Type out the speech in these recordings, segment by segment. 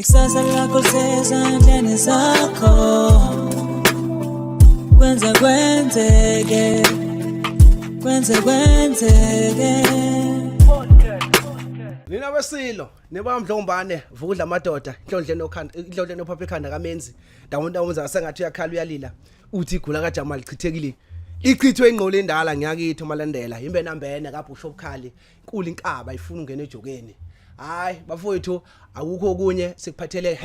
Ikusasa lakho sezandleni zakho. Kwenzekwenzeke. Kwenzekwenzeke. Nina wesilo nebamdlombane vukudla amadoda inhlondle nophapha ekhanda kamenzi ndawonto wenza sengathi uyakhala uyalila uthi igula kaJamal chithekile ichithwe ingqolo endala ngiyakithi malandela imbe nambene kabhusho obukhali inkulu inkaba ifuna ungena ejokeni. Hayi bafowethu akukho okunye sikuphathele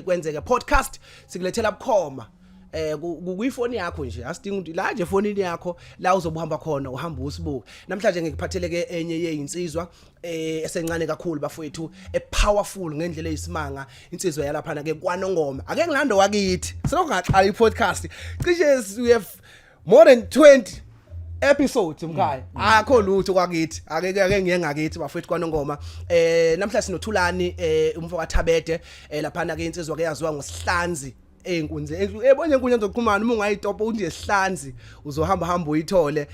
#kwenzeke podcast sikulethela bukhoma kuyifoni yakho nje asidinga ukuthi la nje efonini yakho la uzobuhamba khona uhamba usibuka. Namhlanje ngikuphatheleke enye yeyinsizwa esencane kakhulu bafowethu epowerful ngendlela eyisimanga insizwa yalaphana ke kwaNongoma ake ngilando wakithi sokungaxala iPodcast cishe we have more than 20 episodes mkhaya akho lutho kwakithi ake ngiye ngakithi bafethu kwaNongoma. Namhlanje sinothulani umfoka Thabede laphana ke insizwa ke yaziwa ngosihlanzi enkunze ebonye enkunze zokuxhumana uma ungayitopa unje sihlanzi uzohamba uyithole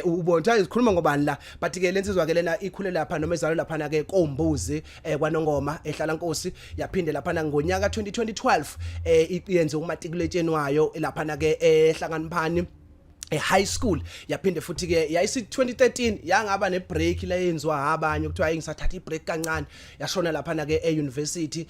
ubona izikhuluma ngobani la but ke lensizwa ke lena ikhule lapha noma ezalo lapha ke koMbuzi kwaNongoma ehlala Nkosi yaphinde lapha ngonyaka 2012 iyenze umatikuletsheni wayo lapha ke eHlanganiphani high school yaphinde futhi ke yayisi 2013 yangaba ne break la yenziwa abanye ukuthiwa ayingisathatha i break kancane yashona lapha ke euniversity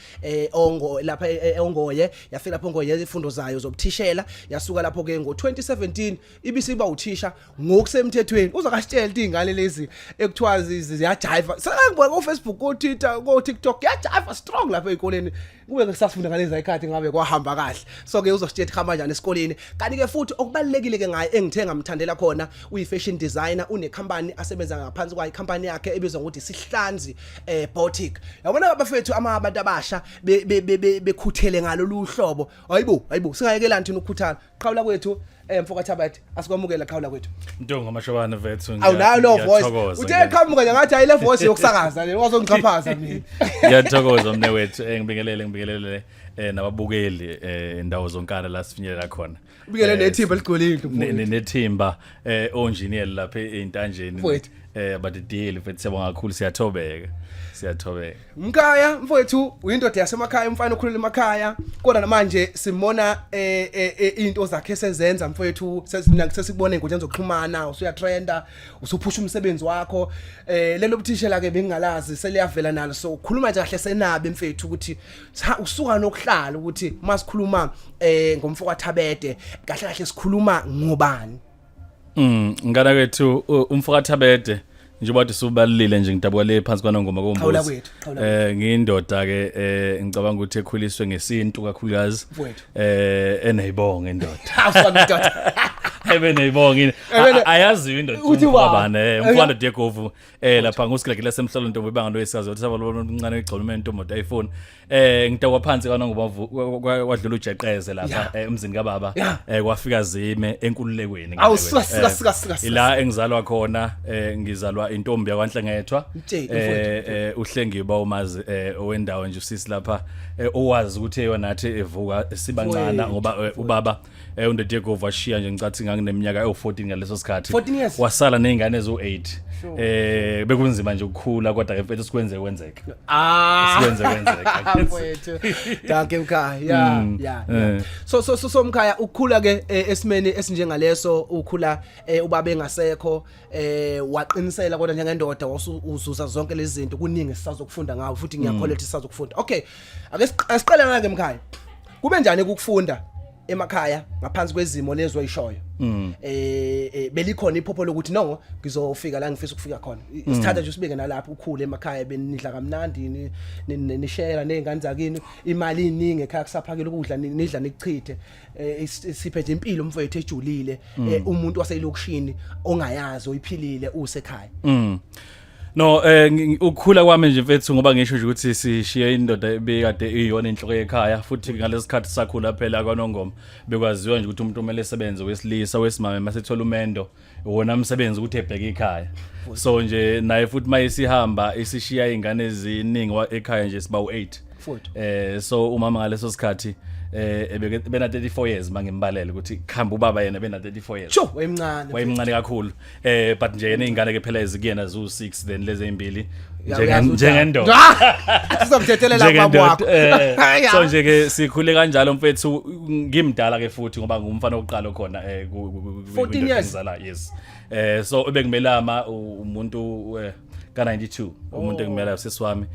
lapha eOngoye yafika lapho Ongoye izifundo zayo zobuthishela yasuka lapho ke ngo2017 ibisiba uthisha ngokusemthethweni uzakashitshela ingane lezi ekuthiwa ziyajive sengibona ku Facebook ku Twitter ku TikTok yajive strong lapha ezikoleni kube ngisafunda ngalezi ayikhathi ngabe kwahamba kahle so ke uzosithetha khamba njani esikoleni kanti ke futhi okubalekile ke ngaye engithenga mthandela khona uyi fashion designer une company asebenza ngaphansi kwa icompany yakhe ebizwa ngokuthi sihlanzi boutique. Yabona bafethu abantu abasha bekhuthele ngalolu hlobo hayibo singayekela nthini ukukhuthala qhawula kwethu mfoka Thabede asikwamukela qhawula kwethu Ntonga amashobana vethu awunayo lo voice uthe qhamuka nje ngathi ayile voice yokusakaza le wazongiqhaphaza mina ngiyathokoza mne wethu ngibingelele nababukeli indawo zonkana la sifinyelela khona ubikele nethimba ligolile nethimba onjiniyela lapha eintanjeni abadidile futhi siyabonga kakhulu siyathobeka mkhaya mfowethu uyindoda yasemakhaya umfana okhulula emakhaya kodwa namanje simona into zakhe sezenza mfowethu sesikubona inkundla zokuxhumana usuya trenda usuphusha umsebenzi wakho lelo buthishela ke bengingalazi seliyavela nalo so khuluma nje kahle senabe mfethu ukuthi usuka nokuhlala ukuthi masikhuluma ngomfoka Thabede kahle sikhuluma ngobani. Ngana kwethu umfoka Thabede njengoba usubalile nje ngidabuka le phansi kwaNongoma koMbuzi ngiyindoda ke ngicabanga ukuthi ekhuliswe ngesintu kakhulukazi enayibonga indoda ebenayibonga ayazi indoda ubabane umfana Degovu lapha ngusikilekile lasemhlalo ntombi ibanga loyisazi ukuthi sabalona omncane egcolume intombi iPhone ngidakwa phansi kwaNongoma kwadlula ujeqeze lapha emzini kaBaba kwafika zime enkululekweni ila engizalwa khona ngizalwa intombi yakwaNhlengethwa uHlengiba umazi owendawo nje usisi lapha owazi ukuthi eyona nathi evuka sibancana ngoba ubaba uNdedegova washiya nje ngicathi ngangineminyaka ewu14 ngaleso sikhathi wasala nezingane ezo8 bekunzima nje ukukhula kodwa ke mfethu sikwenzekwenzeke mfethu danke mkhaya so mkhaya ukukhula ke esimeni esinjengaleso ukhula ubaba engasekho waqinisela kodwa njengendoda uzuza zonke lezi zinto kuningi sisazokufunda ngawo futhi ngiyakholelwa ukuthi sisazokufunda. Okay ake siqale ngake mkhaya kube njani ukufunda emakhaya ngaphansi kwezimo lezo ayishoyo belikhona iphopho lokuthi no ngizofika la ngifisa ukufika khona isithatha nje usibeke nalapha ukhule emakhaya benidla kamnandi nishare nezingane zakini imali iningi ekhaya kusaphakela ukudla nidla nikuchithe siphethe impilo mfowethu ejulile umuntu waseyilokishini ongayazi oyiphilile usekhaya. No ukukhula kwami nje mfethu ngoba ngisho nje ukuthi sishiye indoda ebekade iyona inhloko ekhaya futhi ngalesikhathi sakhula phela kwaNongoma bekwaziwa nje ukuthi umuntu kumele esebenze wesilisa wesimame masethola umendo wona umsebenzi ukuthi ebheke ekhaya so nje naye futhi mayisihamba isishiya izingane eziningi ekhaya nje siba u8 So umama ngaleso sikhathi bena 34 years mangimbalele ukuthi khamba ubaba yena bena 34 years sho wayemncane kakhulu but nje yena ingane ke phela ezikuyena zu 6 then leze imbili njengendoda sizomthethelela baba wakho so nje ke sikhule kanjalo mfethu ngimdala ke futhi ngoba ngumfana oqala khona 14 years yes so ebengimelama umuntu ka92 umuntu engimela sesiwami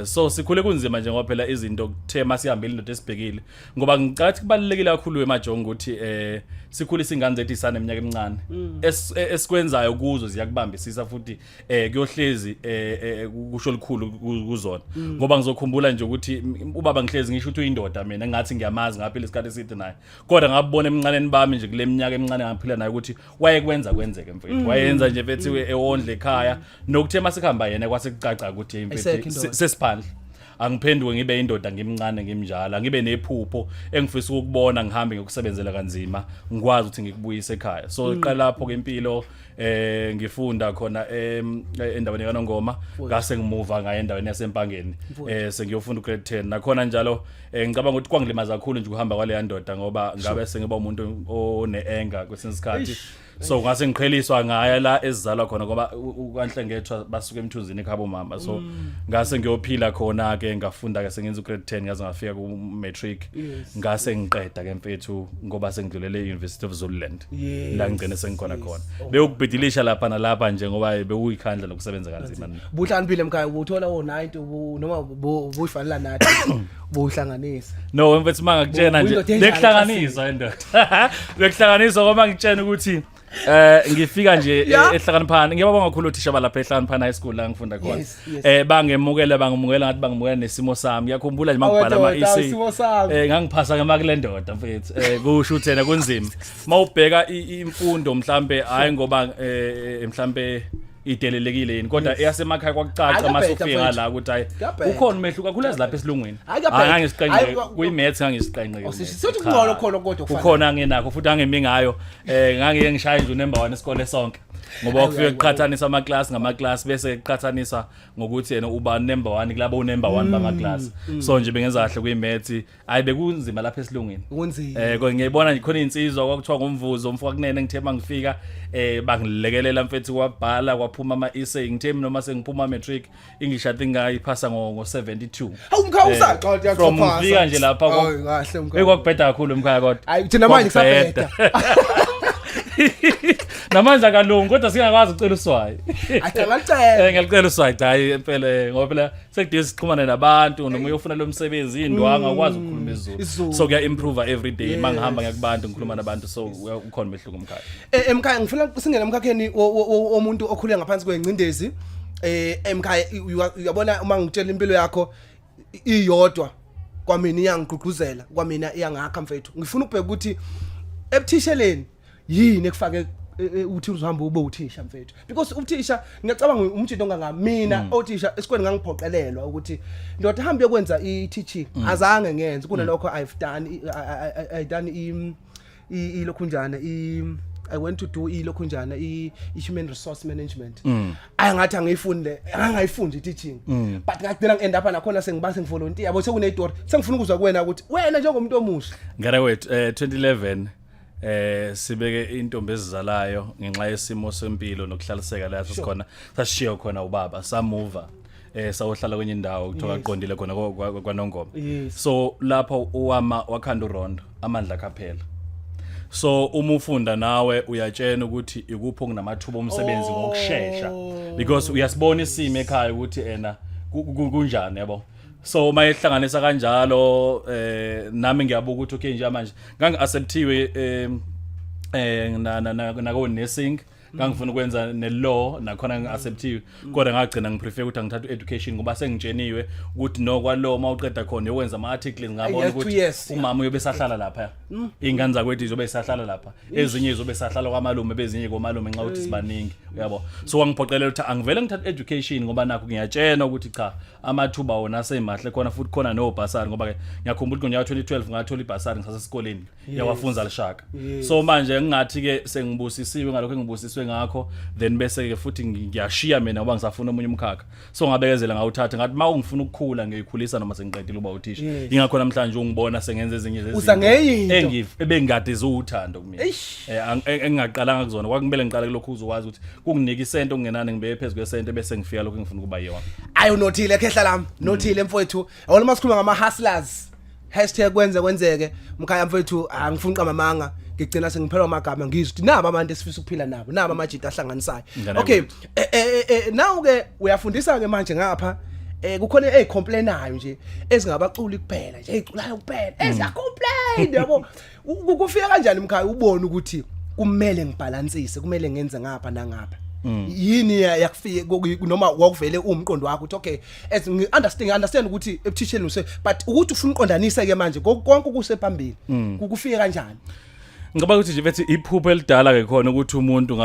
so sikhule kunzima nje ngoba phela izinto kuthe masihambile into esibhekile ngoba ngicathi kubalekile kakhulu emajongo ukuthi sikhule singane zethu isane eminyaka emincane esikwenzayo kuzo ziyakubambisisa futhi kuyohlezi kusho likhulu kuzona ngoba ngizokhumbula nje ukuthi ubaba ngihlezi ngisho ukuthi uyindoda mina engathi ngiyamazi ngaphila isikhathi eside naye kodwa ngabona emncaneni bami nje kule minyaka emincane ngaphila naye ukuthi wayekwenza kwenzeke mfethu wayenza nje mfethu ewondle ekhaya nokuthe masekuhamba yena kwasekucaca ukuthi mfethu sesiphandle angiphenduke ngibe indoda ngimncane ngimnjala ngibe nephupho engifisa ukubona ngihambe ngokusebenzela kanzima ngikwazi ukuthi ngikubuyise ekhaya so iqala lapho ke impilo ngifunda khona endaweni kaNongoma ngase ngimova ngaye endaweni yaseMpangeni sengiyofunda ugrade 10 nakhona njalo ngicabanga ukuthi kwangilimaza kakhulu nje ukuhamba kwale yandoda ngoba ngabe sengiba umuntu one-anger kwesinye isikhathi so ngase ngiqheliswa ngaya la ezizalwa khona ngoba ukanhle ngethwa basuka emthunzini ekhabo mama so ngase ngiyophila khona ke ngafunda ke sengenza ugrade 10 ngaze ngafika ku matric ngase ngiqeda ke mfethu ngoba sengidlulele eUniversity of Zululand la ngigcine sengikhona khona beyokubhidilisha lapha nalapha nje ngoba bekuyikhandla nokusebenza kanzima buhlanipile emkhaya ubuthola o90 noma buyifanela nathi buhlanganisa no mfethu mangakutshena nje lekuhlanganisa indoda lekuhlanganisa ngoba ngitshena ukuthi ngifika nje ehlakaniphana ngiyabonga kakhulu uthisha balapha ehlakaniphana high school la ngifunda khona bangemukela ngathi bangimukela nesimo sami ngiyakhumbula nje makubhala ama-essay ngangiphasa ngemakule ndoda mfethu kusho uthena kunzima mawubheka imfundo mhlambe hayi ngoba mhlambe idelelekile yini kodwa eyasemakhaya kwakucaca masufika la ukuthi hayi ukhona umehluko kakhulu lapha esilungwini ngangisiqenqe kuyimaths ngangisiqenqe sithi ngcono khona kodwa ukhona ngenakho futhi angemi ngayo ngangiye ngishaya nje number 1 esikole sonke ngoba ukufika uqhathanisa ama-class ngama-class bese uqhathanisa ngokuthi yena uba number 1 kulabo number 1 bama-class so nje bengenza kahle kuyimaths hayi bekunzima lapha esilungwini kunzima ngiyibona nje khona insizwa kwakuthiwa ngomvuzo umfaka kunene ngithe mangifika bangilekelela mfethu kwabhala kwaphuma ama-essay ngithe noma sengiphuma matric English I think ngayiphasa ngo72 awumkhawusa from ngifika nje lapha kahle kwakubheda kakhulu umkhaya kodwa hayi thina manje kusabheda namandla kalungu kodwa singakwazi ucela uswayi acela ngiyacela uswayi hayi empela ngoba phela sekudinga sixhumane nabantu noma uyofuna lo msebenzi indwanga ukwazi ukukhuluma isiZulu so kuya improve every day mangihamba ngiyakubantu ngikhuluma nabantu so ukhona umehluko umkhaya emkhaya ngifuna singena emkhakheni omuntu okhule ngaphansi kwengcindezi emkhaya uyabona uma ngitshela impilo yakho iyodwa kwamina iyangigqugquzela kwamina iyangakha mfethu ngifuna ukubheka ukuthi ebuthisheleni yini ekufake uthi uzohamba ube uthisha mfethu because uthisha ngiyacabanga umthinto ongangamina othisha esikoleni ngangiphoqelelwa ukuthi ndoda hambe yokwenza i-teaching azange ngenze kunalokho I done ilokhunjana I went to do ilokhunjana i-human resource management ayangathi angayifundi i-teaching but ngagcina ngiend up nakhona sengivolunteer yabo sekuneyitori sengifuna ukuzwa kuwena ukuthi wena njengomuntu omusha ngara wethu 2011 sibeke intombi ezizalayo ngenxa yesimo sempilo nokuhlaliseka la sikhona sashiya khona ubaba samuva sawohlala kwenye indawo kuthiwa aqondile khona kwaNongoma so lapho uwama wakhanda uRondo amandla kaphela so uma ufunda nawe uyatshena ukuthi ikuphi okunamathuba omsebenzi ngokusheshsha because uyasibona isimo ekhaya ukuthi kunjani yabo so mayehlanganisa kanjalo nami ngiyabuka ukuthi okay nje manje ngangiacceptiwe nako nursing ngangifuna ukwenza ne-law nakhona ngi-acceptiwe kodwa ngagcina ngiprefer ukuthi ngithathe education ngoba sengitsheniwe ukuthi no kwalaw mawuqeda khona yokwenza ama-articles ngabona ukuthi umama uyobe sahlala lapha ingane zakwethu izobe sahlala lapha ezinye izobe sahlala kwamalume bezinye komalume nxa ukuthi sibaningi uyabo so wangiphoqelela ukuthi angivele ngithathe education ngoba nakho ngiyatshena ukuthi cha amathuba wona asemahle khona futhi khona no basari ngoba ngiyakhumbula ukuthi ngonyaka 2012 ngathola ibasari ngisasesikoleni yawafunza lishaka so manje ngingathi ke sengibusisiwe ngalokho engibusisiwe ngikhuliswe ngakho then bese ke futhi ngiyashiya mina ngoba ngisafuna omunye umkhakha so ngabekezela ngawuthatha ngathi mawungifuna ukukhula ngiyikhulisa noma sengiqedile uba uthisha ingakho namhlanje ungibona sengenza ezinye zezinto usangeyinto ebengade izuthando kumina engingaqalanga kuzona kwakumele ngiqale lokho uzokwazi ukuthi kunginika isento kungenani ngibeke phezulu kwesento bese ngifika lokho engifuna kuba yona ayo nothile khehla lami nothile mfowethu awona masikhuluma ngama hustlers #kwenzekwenzeke mkhaya mfowethu angifuni qamamanga ngigcina sengiphelwa amagama ngizwe ukuthi naba abantu esifisa ukuphila nabo naba amajita ahlanganisayo okay now ke uyafundisa ke manje ngapha kukhona ezicomplainayo nje ezingabaculi kuphela nje eziculayo kuphela eziyacomplain yabo kufika kanjani mkhaya ubone ukuthi kumele ngibalansise kumele ngenze ngapha nangapha yini yakufika noma wakuvele umqondo wakho uthi okay as understand ukuthi ebuthisheni use but ukuthi ufuna uqondanisa ke manje konke kusephambili kufika kanjani ngaba ukuthi nje bethi iphupho elidala ke khona ukuthi umuntu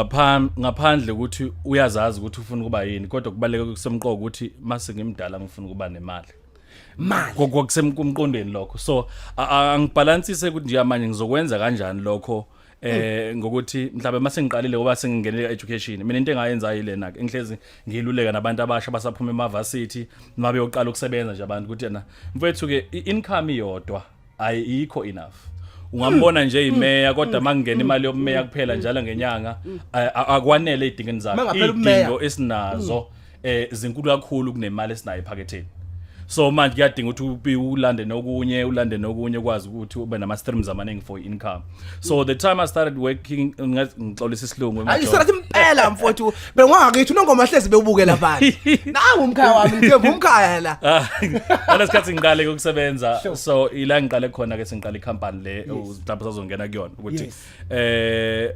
ngaphandle ukuthi uyazazi ukuthi ufuna kuba yini kodwa kubaleka kusemqoko ukuthi mase ngimdala ngifuna kuba nemali kokusemqondweni lokho so angibalansise ukuthi nje manje ngizokwenza kanjani lokho ngokuthi mhlawumbe mase ngiqalile ngoba sengingenele education mina into engayenza yilena engihlezi ngiluleka nabantu abasha basaphuma eMavarsity mabe yoqala ukusebenza nje abantu ukuthi yena mfowethu ke income iyodwa ayikho enough ungambona nje imeya kodwa mangena imali yomeya kuphela njalo ngenyanga akwanele idingeni zakhe idingo esinazo zinkulu kakhulu kunemali esinayo ephaketheni so manje kuyadinga ukuthi ulande nokunye kwazi ukuthi ube nama streams amaningi for income so the time I started working ngixolisa isilungu ayisarathi impela mfowethu bengakithi unongoma hlezi bewubukela phansi nangu umkhaya wami ngithemba umkhaya la alesikhathi ngiqale ukusebenza so ila ngiqale khona ke sengiqala icompany le mhlawumbe sazongena kuyona ukuthi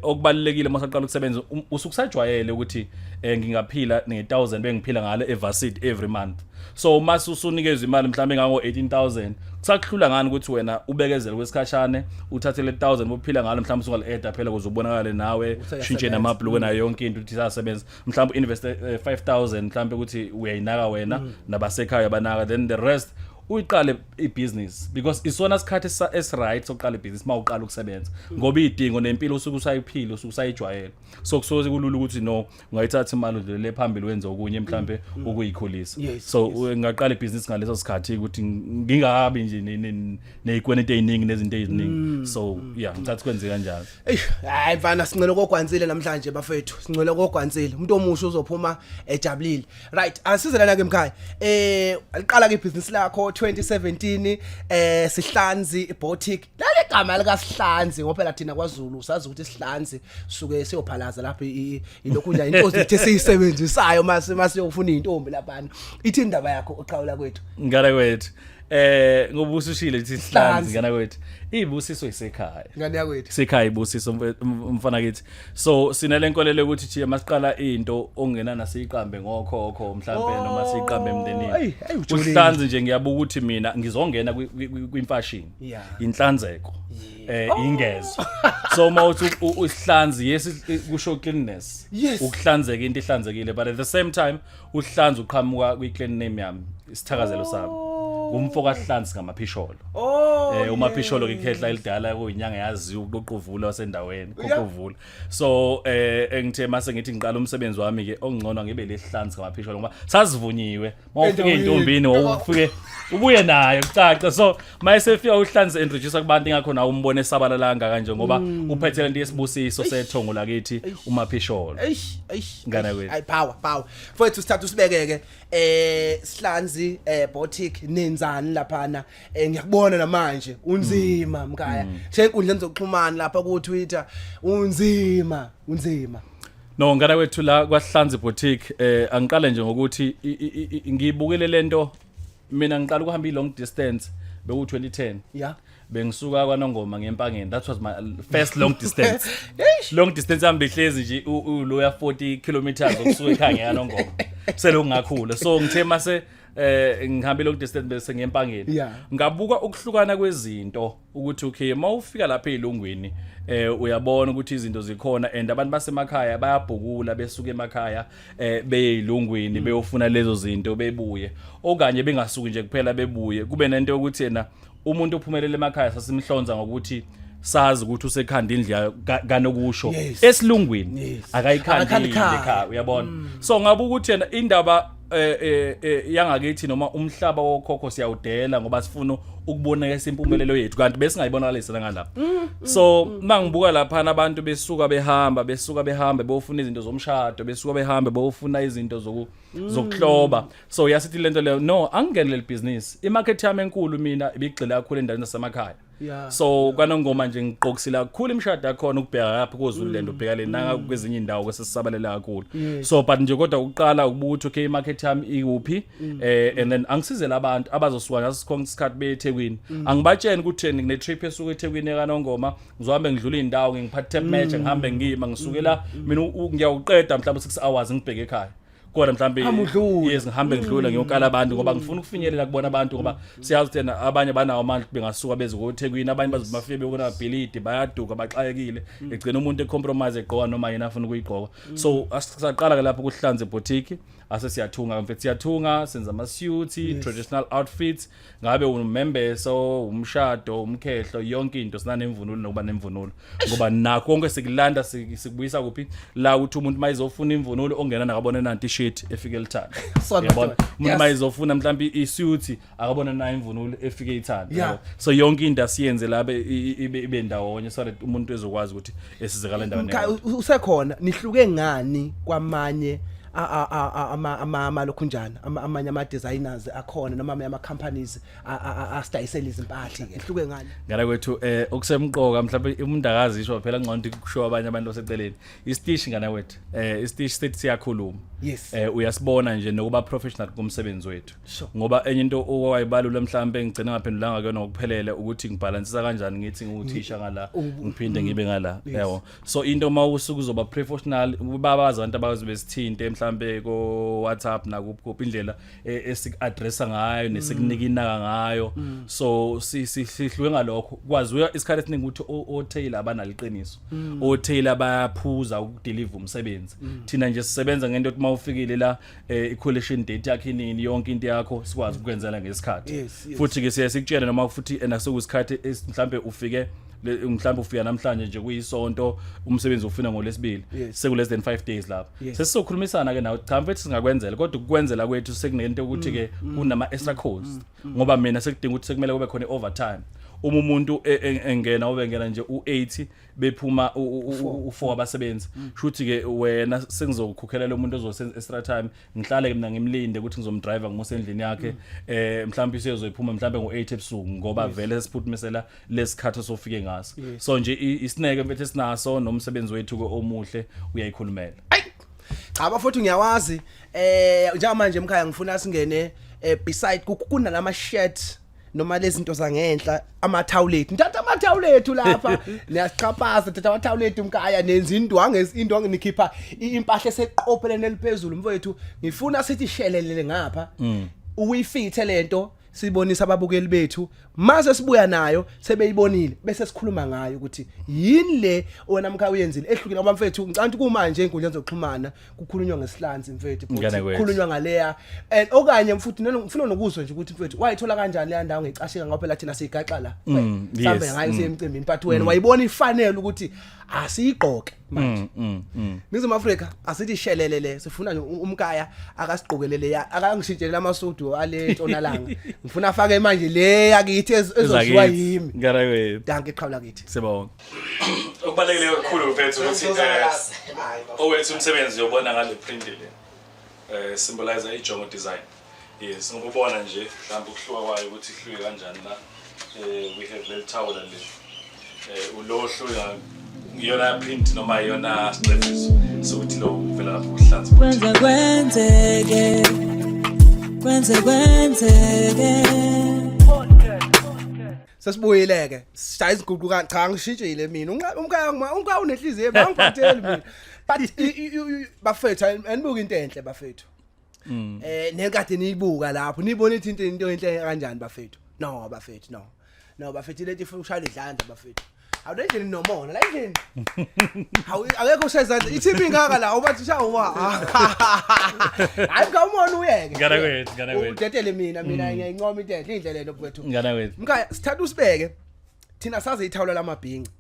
okubalekile mase uqala ukusebenza usukusajwayele ukuthi ngingaphila nge1000 bengiphila ngale eVarsity every month so mase usunikezwe imali mhlawumbe ngango 18000 kusakhulula ngani ukuthi wena ubekezele kwesikhashane uthathe le 1000 bophila ngalo mhlawumbe usungale-add phela ukuze ubonakale nawe shintshe namabhuluku nayo yonke into ukuthi sasebenza mhlawumbe invest 5000 mhlawumbe ukuthi uyayinaka wena nabasekhaya banaka then the rest uyiqale ibusiness because isona sikhathi right sokuqala ibusiness mawuqala ukusebenza ngoba idingo nempilo usuku usayiphila usuku usayijwayela so kusoze kulula ukuthi no ungayithatha imali udlule phambili wenze okunye mhlambe ukuyikhulisa so ngaqala ibusiness ngaleso sikhathi ukuthi ngingahabi nje nezikwenete eziningi nezinto eziningi so yeah ngithatha kwenze kanjalo hayi mfana sincela kokwanzile namhlanje bafethu sincela kokwanzile umuntu omusha uzophuma ejabulile right asize lana ke mkhaya aliqala ke ibusiness lakho 2017 sihlanzi boutique lale gama lika sihlanzi ngoba phela thina kwaZulu sazi ukuthi sihlanzi suke siyophalaza lapha ilokhu nje into ezithi siyisebenzisayo mase yofuna intombi laphana ithi indaba yakho oqhawula kwethu ngala kwethu ngobuso ushile lithi sihlanzi ngana kwethu ibusiso isekhaya ngani yakwethu sekhaya ibusiso umfana kithi so sinalenkolelo ukuthi thiye masiqala into ongena nasiqambe ngokhokho mhlambe noma siqambe emndenini uhlanzi nje ngiyabuka ukuthi mina ngizongena kwimfashion inhlanzeko ingezo so mawuthi usihlanzi kusho cleanliness ukuhlanzeka into ihlanzekile but at the same time uhlanzi uqhamuka kwi clean name yami isithakazelo sami umfoka hlanzi ngamaphisholo umaphisholo ngikhehla elidala kuyinyanga yaziwa ukuquvula wasendaweni kokuvula so engithe mase ngithi ngiqala umsebenzi wami ke ongcono ngibe lehlanzi ngamaphisholo ngoba sazivunyiwe mawufika intombini wawufike ubuye nayo kucaca so mayesefika uhlanzi introduce kubantu ingakho nawo umbone sabalalanga kanje ngoba uphethe lento yesibusiso sethongo lakithi umaphisholo ngana kwethu ay power mfowethu sithatha usibekeke sihlanzi boutique nenzani laphana ngiyakubona namanje unzima mkhaya shenkundleni zokuxhumana lapha ku Twitter unzima no ngana kwethu la kwaSihlanzi boutique angiqale nje ngokuthi ngibukele lento mina ngiqala ukuhamba long distance beku 2010 bengisuka kwaNongoma ngempangeni that was my first long distance long distance hambe hlezi nje uloya 40 kilometers okusuka ekhaya ngeyaNongoma sele ungakhula so ngithe mase ngihambe long distance bese ngempangeni ngabuka ukuhlukana kwezinto ukuthi okay mawufika lapha ezilungwini uyabona ukuthi izinto zikhona and abantu basemakhaya bayabhukula besuka emakhaya beyilungwini beyofuna lezo zinto bebuye okanye bengasuki nje kuphela bebuye kube nento ukuthi yena umuntu ophumelele emakhaya sasimhlonza ngokuthi sazi ukuthi usekhanda indlu kanokusho esilungwini akayikhandi ekhaya uyabona so ngabe ukuthi yena indaba yangakithi noma umhlaba wokhokho siyawudela ngoba sifuna ukubona impumelelo yethu kanti bese ngayibonakalisa ngala so mangibuka lapha abantu besuka behamba beyofuna izinto zomshado besuka behamba beyofuna izinto zokuhloba so yasithi lento leyo no angingenele business imarket yami enkulu mina ibigxila kakhulu endaweni zasemakhaya so kwanongoma nje ngiqokisila kakhulu imshado yakho ukubheka lapha kozulu lento ubheka lena kwezinye indawo kwesisisabalela kakhulu so but nje kodwa ukuqala ukubuthi okay imarket yami ikuphi and then angisizela abantu abazosuka ngaso isikhathi beThekwini angibatsheni ukuthi ngine trip esuka eThekwini ekanongoma ngizohambe ngidlula indawo ngiphathe match ngihambe ngima ngisukela mina ngiyawuqeda mhlawumbe 6 hours ngibheke ekhaya kodwa mhlambe yes ngihambe ngidlula ngiyokala abantu ngoba ngifuna ukufinyelela kubona abantu ngoba siyazi thina abanye banawo amandla bengasuka beze koThekwini abanye bazibafike bekona bhilidi bayaduka baxayekile egcina umuntu ecompromise egqoka noma yena afuna ukuyigqoka so asaqala ke lapho kuhlanze boutique ase siyathunga mfethu siyathunga senza ama suits traditional outfits ngabe umembeso umshado umkhehlo yonke into sinanemvunulo nokuba nemvunulo ngoba nakho konke sikulanda sikubuyisa kuphi la uthi umuntu mayizofuna imvunulo ongena nakabona na t-shirt efike lithanda yabona umuntu mayizofuna mhlawumbe isuit akabona na imvunulo efike ithanda so yonke into asiyenze la ibe ndawonye so that umuntu ezokwazi ukuthi esizakala endaweni usekhona nihluke ngani kwamanye ama lokhunjana amanye ama designers akhona noma ama companies asidayisela izimpahla ke hluke ngani ngala kwethu okusemqoka mhlawumbe umuntu akazisho phela ngqondo ukusho abanye abantu baseceleni istish ngana wethu istish sethi siyakhuluma uyasibona nje nokuba professional kumsebenzi wethu ngoba enye into okwayibalula mhlawumbe ngicela ngaphendulanga kuyona ngokuphelele ukuthi ngibalansisa kanjani ngithi nguthisha ngala ngiphinde ngibe ngala yabo so into mawusuku uzoba professional babazi abantu abazobe sithinte mhlambe ko WhatsApp nakuphi indlela esikaddressa ngayo nesikunika inaka ngayo so sihluke ngalokho kwaziwa isikhathi esiningi ukuthi o-tailor abanaliqiniso o-tailor bayaphuza ukudeliver umsebenzi thina nje sisebenza ngento ukuthi mawufikile la i-collection date yakhe nini yonke into yakho sikwazi ukwenzela ngesikhathi futhi ke siyakutshela noma futhi nasokusikhathi mhlambe ufike mhlawumbe ufika namhlanje nje kuyisonto umsebenzi ufuna ngolesibili seku less than 5 days lapha sesizokhulumisana ke nawe cha mfethu singakwenzela kodwa ukukwenzela kwethu sekunento ukuthi ke kunama extra costs ngoba mina sekudinga ukuthi sekumele kube khona overtime umuntu engena ubengena nje u80 bephuma u4 abasebenzi shuthi ke wena sengizokhukhelela umuntu ozosenza extra time ngihlale ke mina ngimlinde ukuthi ngizomdriver ngimuse endlini yakhe mhlawumbe sizoyiphuma mhlawumbe ngo8 ebusuku ngoba vele siphuthumisela lesikhathi sofike ngaso so nje isineke mfethu sinaso nomsebenzi wethu ke omuhle uyayikhulumela cha bafowethu ngiyawazi njengamanje emkhaya ngifuna singene beside kunalama shirt noma lezi zinto zangenhla amathawulethi ntatha amathawulethi lapha niyasiqhapaza ntatha amathawulethi umkaya nenza indwangu nikhipha impahla eseqophelene liphezulu mfowethu ngifuna sithi shelelele ngapha uyifithe lento sibonisa ababukeli bethu mase sibuya nayo sebeyibonile bese sikhuluma ngayo ukuthi yini le wena mkhaya uyenzile ehlukile ngoba mfethu ngicela kumanje enkundleni zokuxhumana kukhulunywa ngesihlanzi mfethu kukhulunywa ngaleya and okanye futhi ngifuna nokuzwa nje ukuthi mfethu wayithola kanjani le ndawo ngecashika ngawo phela thina sigaxa la mhlambe ngayo semcimbi but wena wayibona ifanele ukuthi asiyigqoke manje Nizam Africa asithi shelelele sifuna nje umkaya akasiqokelele akangishintshela amasudu ale ntshonalanga ngifuna afake manje le yakithi ezozwa yimi ngarawe danke qhabula kithi sibonga okubalekile kakhulu mfethu ukuthi owethu umsebenzi yobona ngale print le symbolize ijongo design yes ngokubona nje mhlawumbe ukuhluka kwayo ukuthi ihluke kanjani la we have le towel le ulohlu yona print noma yona stripes so uthi lo uvela lapho kuhlanza Kwenzekwenzeke sesibuyileke shaya iziguqu cha ngishintshile mina umkaya unehliziyo bangiphatheli mina but bafethu anibuka into enhle bafethu nenkade niyibuka lapho nibona into enhle kanjani bafethu no bafethu no bafethu lethi ifuna ukushaya idlandla bafethu awudendeni nomona la endlini akekho ushayizandla iTV ngaka la ubathi shawa hayi ngawumona uyeke ngana kwethu udetele mina ngiyayincoma into enhle indlela lento mfethu ngana kwethu mkhaya sithatha usibeke thina saze ithawula lamabhinqa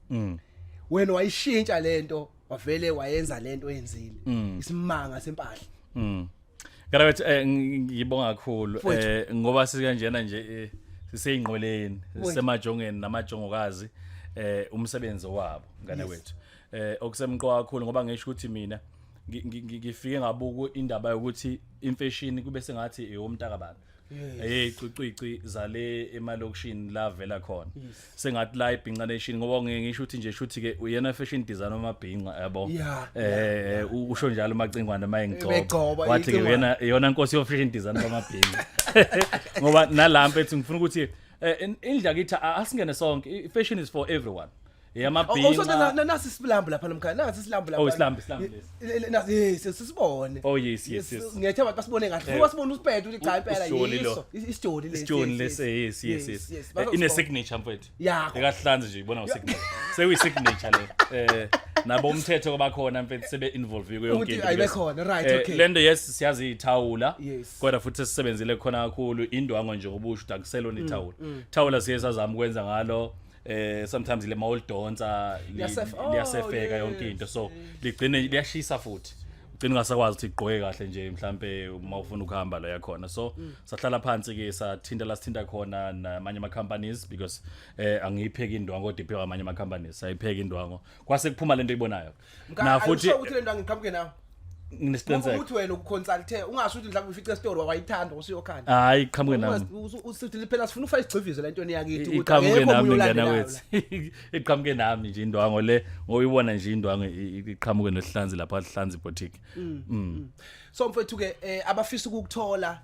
wena wayishintsha lento wavele wayenza lento oyenzile isimanga sempahla Ngarabethi ngibonga kakhulu ngoba sikanjena nje siseyinqoleni semajongeni namajongokazi umsebenzi wabo ngane wethu okusemqoka kakhulu ngoba ngisho ukuthi mina ngifike ngabuka indaba yokuthi imfashion kube sengathi eyomntakabantu icicwici zale emalokishini la vela khona sengathi la ibhinqa nation ngoba ngisho ukuthi nje shuthi ke uyena fashion designer amabhinqa yabo usho njalo macingwane mayengcoba wathi ke yona inkosi yo fashion designer amabhinqa ngoba nalampa ethi ngifuna ukuthi indlela kithi asingene sonke fashion is for everyone yamabhinqa so nasi silambu lapha nomkhaya nasi silambu lapha islambu nasi sisibone yes ngiyethemba basibone kahle futhi basibone usiphethe ukuthi cha impela yiso isijoli lesi yes ine signature mfethu ekahlanzi nje ibona usignature seyi signature le nabo umthetho obakhona mfethu sebe involve kuyo yonke into ayibe khona right okay lendo yes siyazi ithawula kodwa futhi sisebenzile khona kakhulu indwango nje ngobusho ukuthi akuselona ithawula siyesazama ukwenza ngalo sometimes le mold donsa liyasefeka yonke into so ligcine liyashisa futhi ugcina ungasakwazi ukuthi igqoke kahle nje mhlambe uma ufuna ukuhamba la yakhona so sahlala phansi ke sithinta khona namanye ama companies because angiyipheki indwango kodwa ipheka amanye ama companies sayipheka indwango kwase kuphuma lento ibonayo na futhi ukuthi le ndwango ngiqhamuke nawe nginesqiniseko ukuthi wena ukuconsulte ungasho ukuthi mhlawumbe ufice story wayithanda usiyokhanda hayi qhamuke nami usithi phela sifuna ufa igcivizo lento yakithi ukuthi qhamuke nami ngena wethu iqhamuke nami nje indwango le ngoyibona nje indwango iqhamuke nohlanzi lapha hlanzi boutique so mfethu ke abafisa ukukuthola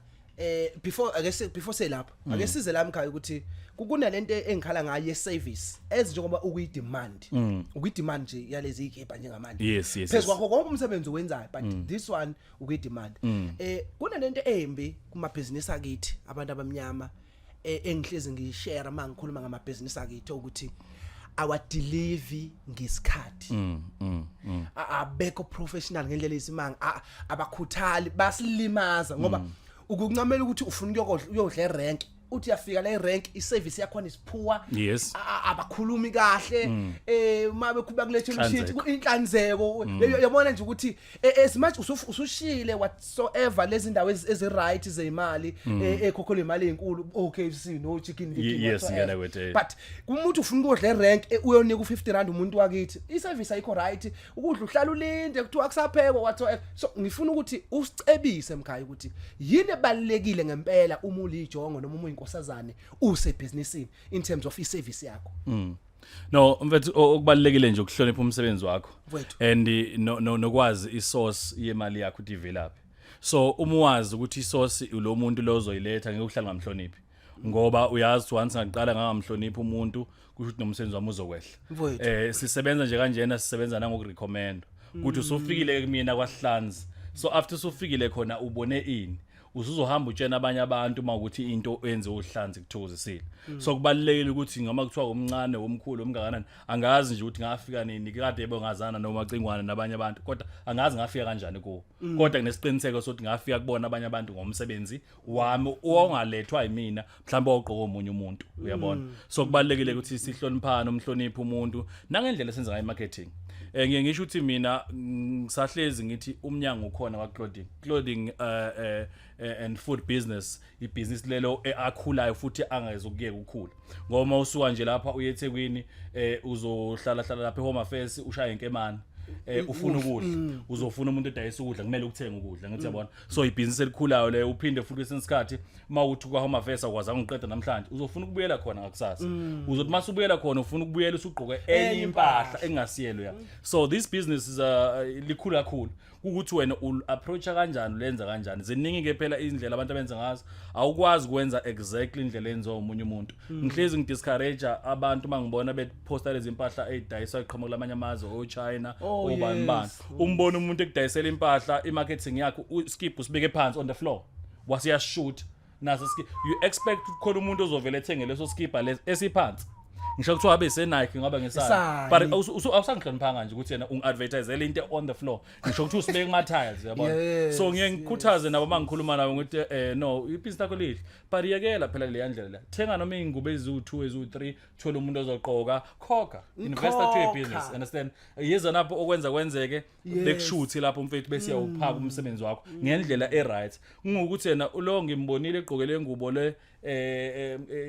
before selapha ake size la mkhaya ukuthi kunalento engikhala ngayo ye-service njengoba ukuyidemand ukuyidemand nje yalezi ikhepha njengamanje yes phezulu kwakho konke umsebenzi owenzayo but this one ukuyidemand kunalento embi kumabhizinisi akithi abantu abamnyama engihlezi ngishare mangikhuluma ngamabhizinisi akithi ukuthi awadeliver ngesikhathi abekho professional ngendlela esimanga abakhuthali basilimaza ngoba ukuncamela ukuthi ufuna uyodla erank uthi yafika la rank iservice yakho nisiphuwa abakhulumi kahle uma bekuba kulethela ushithi inhlanzeko yabona nje ukuthi as much usushile whatsoever lezi ndawo ezi-right zeimali ekhokhola imali enkulu OKC no chicken lick but umuntu ufuna ukudla erank uyonika u50 umuntu wakithi iservice ayikho right ukudla uhlala ulinde kuthiwa kusaphekwa whatsoever so ngifuna ukuthi usicebise mkhaya ukuthi yini ebalekile ngempela uma ulijongo noma inkosazane usebhizinisini in terms of iservice yakho no mfethu okubalekile nje ukuhlonipha umsebenzi wakho and nokwazi isource yemali yakho udevelop so umwazi ukuthi isource lo muntu lo ozoyiletha ngeke uhlala ngamhloniphi ngoba uyazi once ngaqala ngangamhlonipha umuntu kusho ukuthi nomsebenzi wami uzokwehla sisebenza nje kanjena sisebenza nangokurecommend ukuthi usufikile kumina kwaSihlanzi so after usufikile khona ubone ini usuzohamba utshena abanye abantu mawukuthi into enze uHlanzi kuthokozisile so kubalekile ukuthi ngoma kuthiwa umncane omkhulu omngakanani angazi nje ukuthi ngafika nini kade ebongazana noma cingwane nabanye abantu kodwa angazi ngafika kanjani ko kodwa kunesiqiniseko sokuthi ngafika kubona abanye abantu ngomsebenzi wami ongalethwa yimina mhlawumbe oqoqa omunye umuntu uyabona so kubalekile ukuthi sihloniphane umhloniphe umuntu nangendlela esenza ngayo marketing ngiye ngisho ukuthi mina ngisahlezi ngithi umnyango ukhona clothing and food business ibusiness lelo akhulayo futhi angezokuyeka ukukhula ngoba usuka nje lapha uyeThekwini uzohlala lapha eHome Affairs ushaya inkemane ufuna ukudla uzofuna umuntu odayisa ukudla kumele ukuthenge ukudla ngithi yabona so ibusiness elikhulayo le uphinde futhi kwesinsikhathi mawuthi kwaHome Affairs akwazi ngiqeda namhlanje uzofuna ukubuyela khona ngakusasa uzothi masubuyela khona ufuna ukubuyela usugqoke enye impahla engasiyelo ya so this business is likhulu kakhulu ukuthi wena approach kanjani ulenza kanjani ziningi ke phela izindlela abantu abenza ngazo awukwazi ukwenza exactly indlela enzo umunye umuntu ngihlezi ngidiscourage abantu mangibona beposta lezi impahla ezidayiswa iqhamuka lamanye amazwe oChina obanibani umbona umuntu ekudayisela impahla imarketing yakho uskip usibeke phansi on the floor wasiyashoot naso you expect ukukhola umuntu ozovela ethenge leso skipa esiphansi ngisho kuthiwa abe se-Nike ngaba ngesayo Esayi. but awusangihloniphanga nje ukuthi yena ungi-advertisele into on the floor ngisho ukuthi usibeke kuma-tiles yabona Yes, so ngiye ngikhuthaze nabo mangikhuluma nabo ukuthi no ibhizinisi lakho lihle but yekela phela leya ndlela la thenga noma iy'ngubo eziwu-2 eziwu-3 thola umuntu ozogqoka khokha investa to your business understand yizo napho okwenza kwenzeke bekushuthi lapho mfethu bese uyawuphaka umsebenzi wakho ngendlela e-right kungukuthi yena lo ngimbonile egqokele ingubo le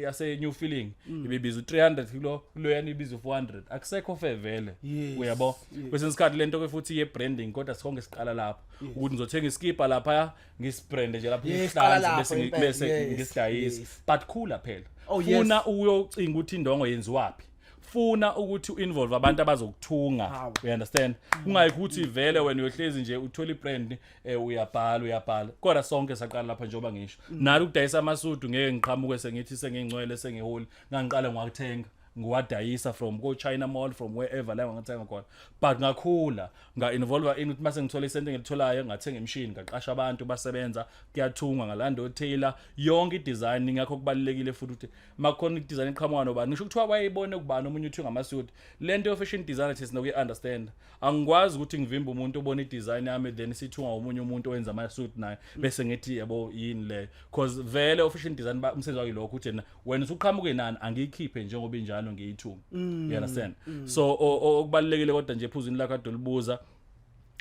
yase new feeling ibibiza u300 kilo loyani ibiza u400 akusekho fair vele uyabo kwesinye isikhathi lento ke futhi ye branding kodwa sikhonge siqala lapho ukuthi ngizothenga iskipa lapha ngisbrande nje lapho ihlanzi bese ngisidayisa but khula phela funa uyocinga ukuthi indongo yenziwapi funa ukuthi uinvolve abantu abazokuthunga you understand kungayikuthi vele wena uyohlezi nje uthola ibrand uyabhala kodwa sonke saqala lapha njengoba ngisho nalo ukudayisa amasudu ngeke ngiqhamuke sengithi sengingcwele sengiholi ngangiqala ngwakuthenga ngiwadayisa from go China Mall from wherever la ngithenga khona but ngakhula nga-involve in ukuthi mase ngithola isento engilitholayo ngathenga imishini ngaqasha abantu basebenza kuyathunga ngalando tailor yonke i-design ngakho kubalekile futhi ukuthi makhona i-design eqhamuka nobani ngisho kuthiwa bayibone kubani omunye uthunga amasuit lento yo fashion designer thina nokuyi-understand angikwazi ukuthi ngivimbe umuntu obona i-design yami then sithunga omunye umuntu owenza amasuit naye bese ngithi yabo yini le because vele o-fashion design umsebenzi wakhe lokho ukuthi wena usuqhamuke nani angiyikhiphe njengoba injalo ngiyithunga you understand so okubalekile kodwa nje ephuzini lakho adolibuza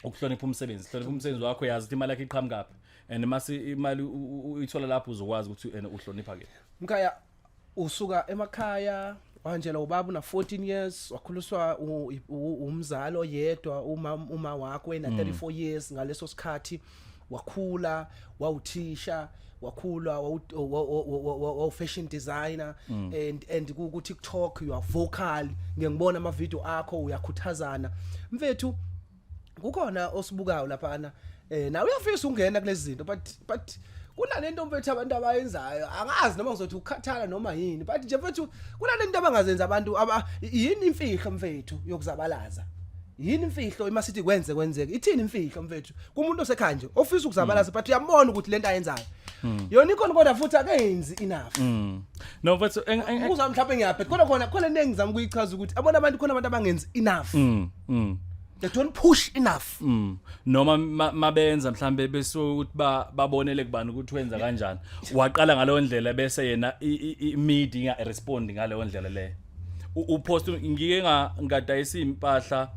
ukuhlonipha umsebenzi wakho yazi ukuthi imali yakhe iqhamuka kaphi and mase imali uyithola lapho uzokwazi ukuthi uhlonipha ke Mkhaya usuka emakhaya wanjela ubaba una 14 years wakhuliswa umzalo yedwa uma wakho wena 34 years ngaleso sikhathi wakhula wawuthisha wakhula wa fashion designer and ku TikTok you are vocal ngiyangibona ama video akho uyakhuthazana mfethu kukhona osibukayo lapha nawe uyafisa ungena kulezi zinto but kunalento mfethu abantu abayenzayo angazi noma ngizothi ukukhathala noma yini but nje mfethu kunalento abangazenza abantu yini imfihlo mfethu yokuzabalaza yini imfihlo imasithi kwenzeke ithini imfihlo mfethu kumuntu osekhaya nje ofisa ukuzabalaza but uyabona ukuthi lento ayenzayo yona ikhona kodwa futhi akenzi enough no but uzwa mhlawumbe ngiyaphethe kodwa khona nengizama ukuyichaza ukuthi abona abantu khona abantu abangenzi enough they don't push enough noma mabenza mhlambe bese ukuthi babonele kubani ukuthi wenza kanjani waqala ngaleyo ndlela bese yena i-media respond ngaleyo ndlela le upost ngike ngadayisa impahla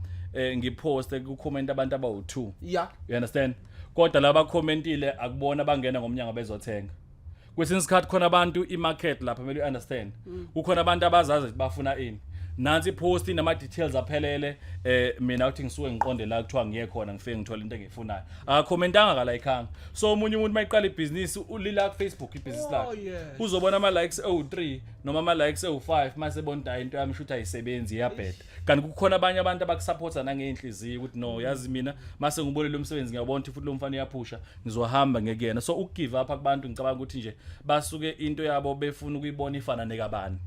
ngiposte ku comment abantu abawu2 yeah you understand kodwa laba commentile akubona bangena ngomnyanga bezothenga kwesinye isikhathi khona abantu i-market lapha kumele u-understand kukhona abantu abazazi bafuna ini nansi post inama details aphelele mina uthi ngisuke ngiqonde la kuthiwa ngiye khona ngifike ngithola into engiyifunayo akakhomentanga kala ikhanga so umunye umuntu mayiqala ibhizinisi ulila ku Facebook ibhizinisi lakhe uzobona ama likes ewu3 noma ama likes ewu5 mase bonda into yami shutha ayisebenzi iyabheda kanti kukhona abanye abantu abakusupporta nangenhliziyo ukuthi no yazi mina mase ngibonile umsebenzi ngiyabona ukuthi futhi lo mfana uyaphusha ngizohamba ngekuyena so ukugive up kubantu ngicabanga ukuthi nje basuke into yabo befuna ukuyibona ifana nekabani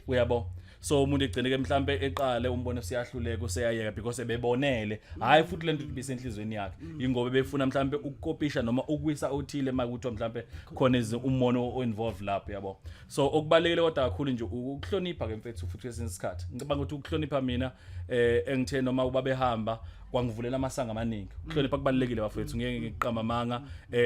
uyabo so umuntu egcineke mhlambe eqale umbone siyahluleka useyayeka because ebebonele hayi futhi lento ibisenhlizweni yakhe ingoba befuna mhlambe ukukopisha noma ukuwisa othile makuthi mhlambe khona umono involved lapho yabo so okubalekile kodwa kakhulu nje ukuhlonipha ke mfethu futhi kwesinye isikhathi ngicabanga ukuthi ukuhlonipha mina engithe noma ubabehamba kwangivulela amasanga amaningi ukuhlonipha kubalekile bafethu ngeke ngiqamba manga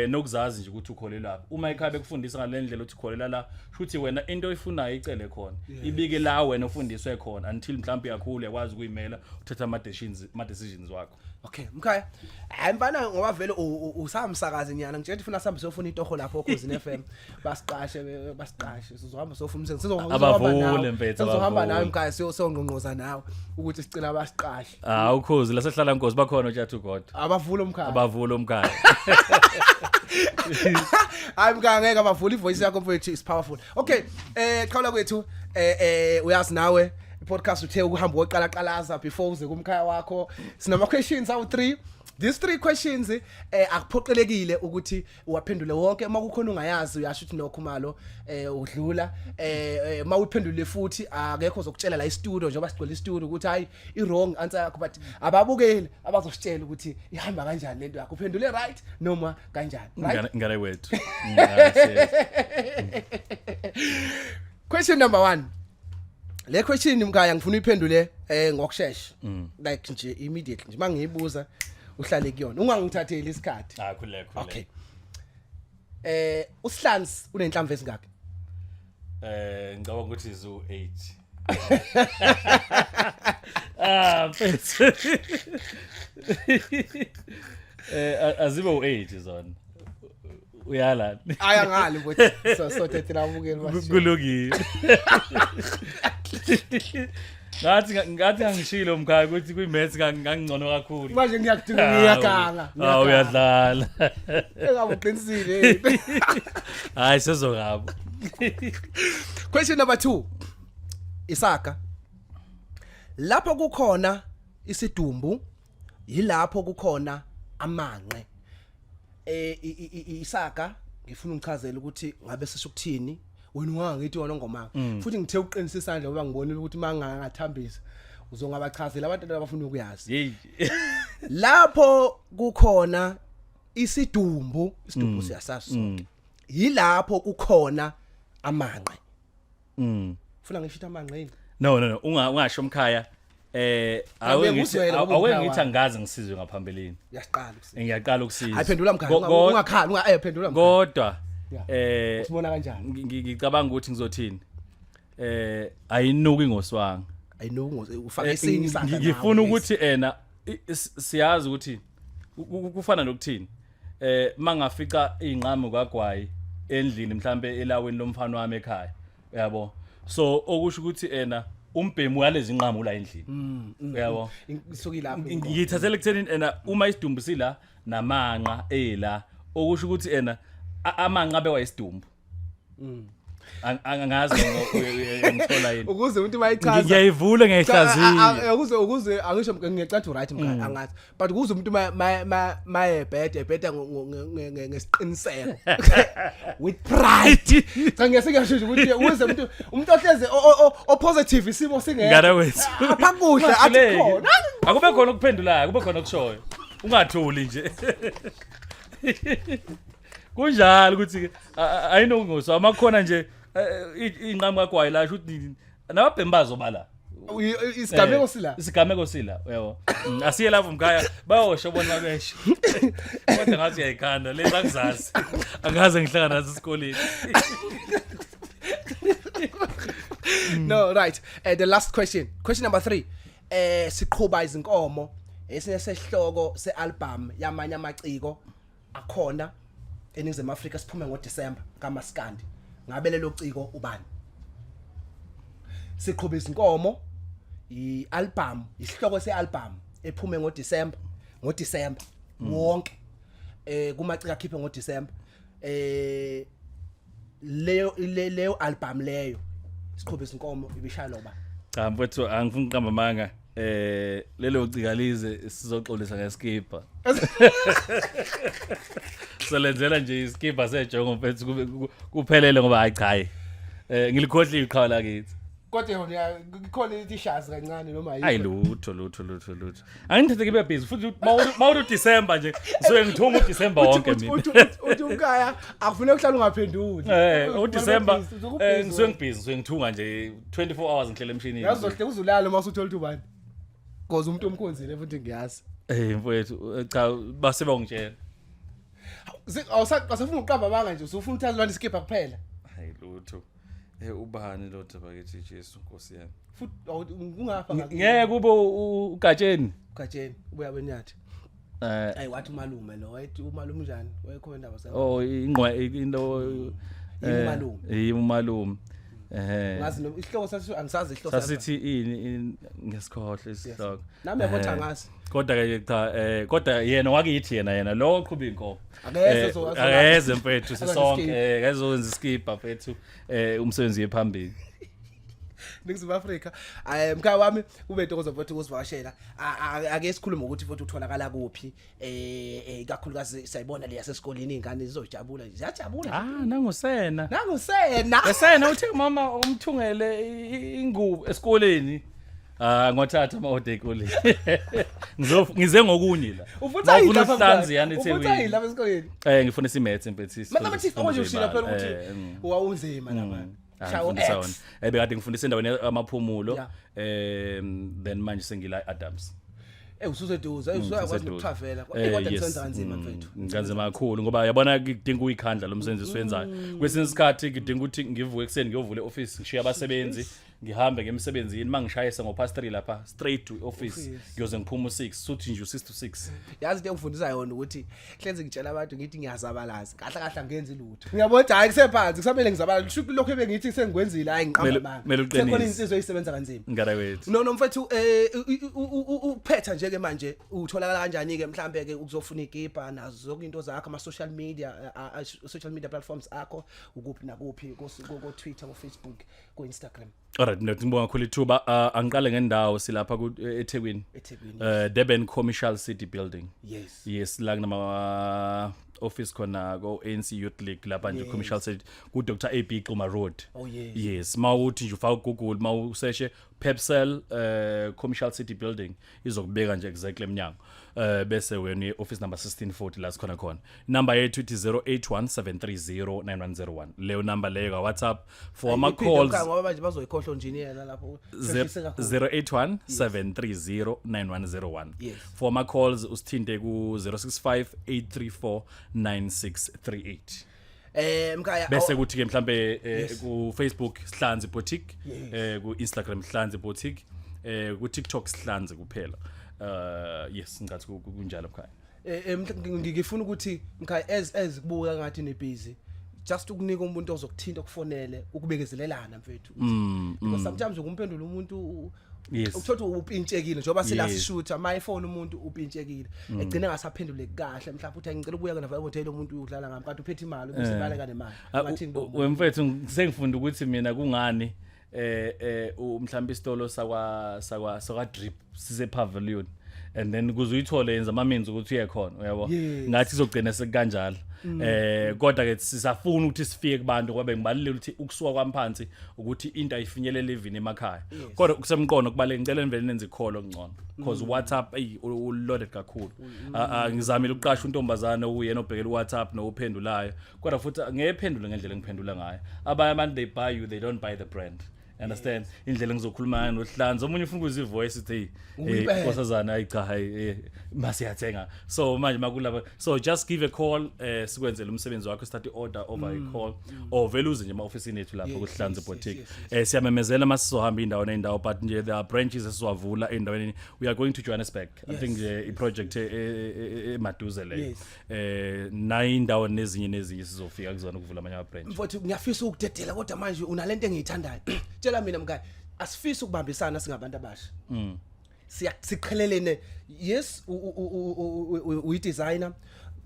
nokuzazi nje ukuthi ukholelaphi uma ekhaya bekufundisa ngalendlela uthi kholela la futhi wena into oyifunayo icele khona ibike la wena ufundiswe khona until mhlawumbe yakhulu yakwazi ukuyimela uthatha ama decisions wakho okay Mkhaya hayi mfana ngoba vele usamsakazi nyana ngitshela ufuna sambe sofuna itoho lapho Khosini FM basiqashe sizohamba sofuna umsebenzi sizohamba nawe Mkhaya siyongqonqoza nawe ukuthi sicela abasiqashe ukhozi la sehlala inkosi bakhona uJathu God abavula umkhaya hayi Mkhaya ngeke abavula ivoice yakho mfethu is powerful okay qhawula kwethu uyazi nawe podcast uthe ukuhamba oqalaqalaza before uze kumkhaya wakho sinama questions awu3 these 3 questions akuphoqelekile ukuthi uwaphendule wonke makukhona ungayazi uyasho ukuthi nokhumalo udlula mawuphendule futhi akekho uzokutshela la e-studio njengoba sigcwele e-studio ukuthi hayi i-wrong answer yakho but ababukeli abazositshela ukuthi ihamba kanjani lento yakho uphendule right noma kanjani right ngale wethu question number 1 Le question mkhaya ngifuna uyiphendule ngokusheshsha. Like nje immediately nje mangiyibuza uhlale kuyona. Ungangithatheli isikhathi. Khuleka. Okay. Usihlanzi unenhlamvu ezingaki? Ngicabanga ukuthi izu 8. Mfethu. Azibe u8 zona. Uyala. Ayangali mfethu. So thethela abukeli basho. Kulungile. Ngathi angishilo mkhaya ukuthi kwi-maths ngangcono kakhulu. Manje ngiyakudinga ngiyaganga. Uyadlala. Engabe uqinisile. Hayi sezongabo. Question number 2. Isaka. Lapho kukhona isidumbu, yilapho kukhona amanqe. Isaka ngifuna ungichazele ukuthi ngabe sisukuthini. Wena ungangithi wona ngomanga futhi ngithe uqinisisa isandla ngoba ngibonile ukuthi mangangathambisa uzongabachazela abantu abafuna ukuyazi lapho kukhona isidumbu siyasazi yilapho kukhona amanqe ufuna ngishitha amanqe no ungasho mkhaya awengithi angazi ngisizwe ngaphambelini ngiyaqala ukusiza ayiphendula mkhaya ungakhali phendula kodwa usibona kanjani ngicabanga ukuthi ngizothini ayinuki ngoswanga ayinuki ufake isini isandla ngifuna ukuthi siyazi ukuthi kufana nokuthini mangafica ingqamo kagwayi endlini mhlambe elaweni lomfana wami ekhaya uyabo so okusho ukuthi umbhemu walezi inqamo la endlini uyabo isuki lapho ngithathele ekutheni uma isidumbu sila namanqa la okusho ukuthi amanqa bewa isidumbu angazi ngithola yini ukuze umuntu mayichaza ngiyayivula ngehlazini ukuze angisho ngiyacatha right mkhaya angazi but ukuze umuntu mayebheda ngesiqiniseko with pride cha ngiyasho ukuthi ukuze umuntu ohleze o positive isimo singekho ngara wethu aphakuhle athi khona akube khona ukuphendulayo akube khona ukushoyo ungathuli nje kunjalo ukuthi ayinongoso amakhona nje inqamo kagwayi la ukuthi nababhembazo bala isigameko sila yebo asiye lapho mkhaya bayosho bona besho kodwa ngathi yayikhanda lezi akuzazi angaze ngihlangana nazo esikoleni no right the last question number 3 siqhuba izinkomo esinye sehloko sealbum yamanye amaciko akhona eNingizimu Afrika siphume ngoDisemba kaMaskandi ngabe lelo ciko ubani siqhubha izinkomo ialbum isihloko sealbum ephume ngoDisemba wonke kumaciko akhiphe ngoDisemba leyo album leyo siqhubha izinkomo ibishalo ba cha mfethu angifuni uqamba amanga lelo cigalize sizoxolisa ngeskipa solenzela nje iskipa sejongo mfethu kuphelele ngoba hayi cha ngilikhohliwe iqhawe lakithi kodwa yona ngikhona i-t-shirts kancane noma hayi lutho angithethe ngibe busy futhi mawuthi December nje so ngithoma uDecember wonke mina uthi umkhaya akufune ukuhlala ungaphenduli uDecember ngisuke ngibusy ngithunga nje 24 hours ngihlele emshinini yazohle uzulala uma usuthola ukuthi ubani because umuntu omkhonzile futhi ngiyazi mfowethu cha baseba ngitshela awusafuna uqamba banga nje usufuna uthatha lwana iskipha kuphela hayi lutho ubani lo daba kithi Jesu Nkosi yami futhi ungapha ngeke kube ugatsheni ubuya benyathi ayi wathi malume lo wathi umalume njani wayekhona indaba sakhe into umalume ngazi isihloko sathi angisazi isihloko sasithi ini ngesikhohle isihloko nami yabotha ngazi kodwa ke cha kodwa yena wakithi yena lo oqhuba inkomo akeze mfethu sisonke akazowenza iskipa mfethu umsebenzi ephambili Ningizimu Afrika mkhaya wami ube ntokozo mfethu ukusivakashela ake sikhulume ukuthi mfethu utholakala kuphi ikakhulukazi sayibona le yasesikoleni izingane zizojabula ziyajabula nangusena uthe mama umthungele ingubo esikoleni ngothatha ama-order ekoleni ngize ngokunye la ufuna uhlanzi yani ufuna esikoleni ngifuna isimethe mfethu mathematics nje ushila phela ukuthi wawunzima lapha ngifundisa wona bekade ngifundisa endaweni amaphumulo then manje sengila Adams ususeduza usuyakwazi ukutravela kodwa kusenza kanzima mfethu kanzima kakhulu ngoba yabona kudinga uyikhandla lo msebenzi siwenzayo kwesinye isikhathi kudinga ukuthi ngivuke ekseni ngiyovula office ngishiya abasebenzi ngihambe ngemsebenzini mangishayisa ngo3 lapha straight to office ngiyoze ngiphuma u6 suthi nje u6 to 6 yazi into engifundisa yona ukuthi hlenze ngitshela abantu ngithi ngiyazabalaza kahle angenzi lutho ngiyabona hayi kusephansi kusamele ngizabalaza kusho lokho bengithi sengikwenzile hayi ngiqamba manje sekhona insizwe eyisebenza kanzima ngara wethu no mfethu uphetha nje ke manje utholakala kanjani ke mhlambe ke ukuzofuna igipa nazo zonke into zakho ama social media platforms akho ukuphi nakuphi ko Twitter ko Facebook ko Instagram. Alright, ngibonga kakhulu ithuba angiqale ngendawo silapha eThekwini. Durban Commercial City Building. Yes, la kunama office khona go ANC Youth League lapha nje Commercial City ku Dr AB Xuma Road. Yes, mawuthi nje ufaka Google mawusearch Pepsel Commercial City Building izokubeka nje exactly eminyango. Bese wena office number 1640 la sikhona khona. Number yethu ithi 0817309101. Leyo number leyo ka WhatsApp for ama calls ngoba manje bazoyikhohlwa engineer lapho 0817309101. For ama calls usithinte ku 0658349638. Mkhaya bese kuthi ke mhlambe ku Facebook sihlanzi boutique ku Instagram sihlanzi boutique ku TikTok sihlanzi kuphela yes ngathi kunjalo mkhaya ngifuna ukuthi mkhaya as kubuka ngathi ne busy just ukunika umuntu ozokuthinta kufonele ukubekezelelana mfethu because sometimes ukumphendula umuntu uthothi upintshekile njengoba silasishootha my phone umuntu upintshekile egcina ngasaphenduleki kahle mhlawumbe uthi ngicela ukuya kana hotel umuntu udlala ngami kanti uphethe imali ubesibala kane mali ngathi wemfethu sengifunda ukuthi mina kungani mhlawumbe isitolo sakwa drip sise pavilion and then kuzuyithole yenza amamenzi ukuthi uye khona uyabo ngathi izogcina sekukanjalo kodwa ke sisafuna ukuthi sifike kubantu ngoba ngibalulekile ukuthi ukusuka kwamphansi ukuthi into ayifinyelele evini emakhaya kodwa kusemqondo kubaleke ngicela nivele nenze ikholo ngcono because WhatsApp loaded kakhulu ngizamile ukuqasha untombazana uyena obhekela WhatsApp nophendulayo kodwa futhi ngephendula ngendlela ngiphendula ngayo abanye abantu they buy you they don't buy the brand. Understand indlela ngizokhuluma nohlanza omunye ufuna ukuziva voice ithi nkosazana ayicha hayi masiyathenga so manje makulapha so just give a call sikwenzele umsebenzi wakho start order over a call or veluze nje ema-officeini ethu lapha kuhlanza boutique siyamemezela masizohamba indawo nendawo but nje there are branches esizwavula endaweni we are going to Johannesburg I think i project emaduze le na indawo nezinye sizofika kuzona ukuvula amanye ama branch mfowethu ngiyafisa ukudedela kodwa manje unalento engiyithandayo tshela mina mkhaya asifisi ukubambisana singabantu abasha siqhelelene yes uyi designer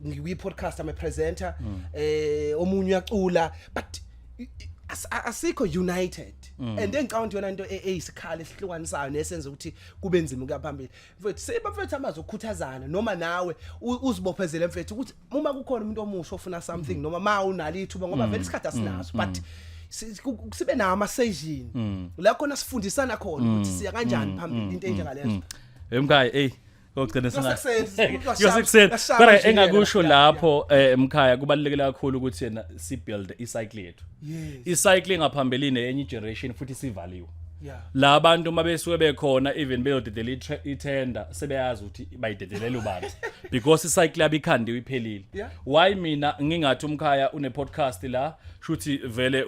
ngiyi podcaster I'm a presenter omunye uyacula but asikho united and engicount yona into eyisikhala esihlukanisayo nesenza ukuthi kube nzima ukuya phambili mfethu sebafethu amazokukhuthazana noma nawe uzibophezele mfethu ukuthi uma kukhona umuntu omusha ofuna something noma ma unalo ithuba ngoba vele isikhathi asinaso but sibe nawo ama-session la khona sifundisana khona ukuthi siya kanjani phambili into enjengalezo emkhaya kokugcina singasekuseni kodwa engakusho lapho emkhaya kubalekile kakhulu ukuthi yena si build icycle yethu icycle ngaphambilini enye generation futhi sivaliwe la abantu mabesuke bekhona even beyodedela itender sebeyazi ukuthi bayidedelela ubani because icycle yabikhandiwe iphelile why mina ngingathi umkhaya une podcast la shuthi vele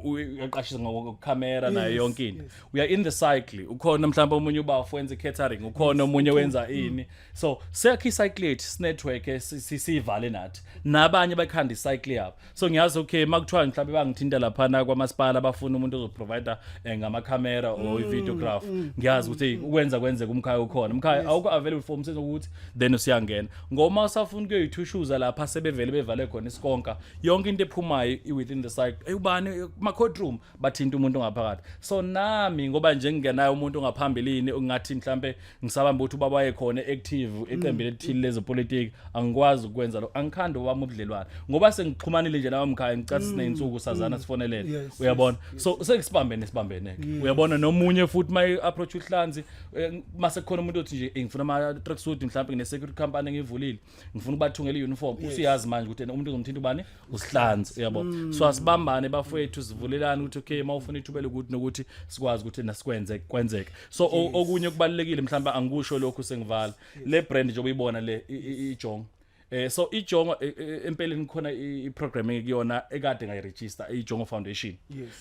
uyaqashisa ngokhamera nayo yonke into we are in the cycle ukhona mhlawumbe umunye uba wenza catering ukhona umunye wenza ini so sekhi cycle yethu network sivale nathi nabanye bakhanda icycle yabo so ngiyazi okay makuthiwa mhlawumbe bangithinta lapha na kwamasipala abafuna umuntu ozoprovider ngama-camera or i-videograph ngiyazi ukuthi kwenzeka umkhaya ukhona umkhaya awukho available for umsebenzi ukuthi then usiyangena ngoma usafuna ukuyithushuza lapha sebevele bevale khona isikonka yonke into ephumayo within the cycle ubani ma courtroom bathinta umuntu ongaphakathi so nami ngoba nje ngingenayo umuntu ongaphambilini ungathi mhlambe ngisabamba ukuthi ubabaye khona active eqembele lethile lezopolitiki angikwazi ukwenza lo angikhanda wami ubudlelwane ngoba sengixhumanile nje nawe mkhaya ngicathi sine insuku sazana sifonelene uyabona so sekusibambene uyabona nomunye futhi my approach uHlanzi mase khona umuntu othi nje ngifuna ama tracksuit mhlawumbe ngine security company ngivulile ngifuna ukubathungela uniform usiyazi manje ukuthi umuntu uzomthinta ubani uSihlanzi uyabo so asibambane bafowethu sivulelana ukuthi okay mawufuna ithubele ukuthi nokuthi sikwazi ukuthi kwenzeke so okunye kubalekile mhlawumbe angikusho lokho sengivala le brand nje obuyibona le ijongo so ijongo empeleni khona iprogramming kuyona ekade ngayiregister ijongo foundation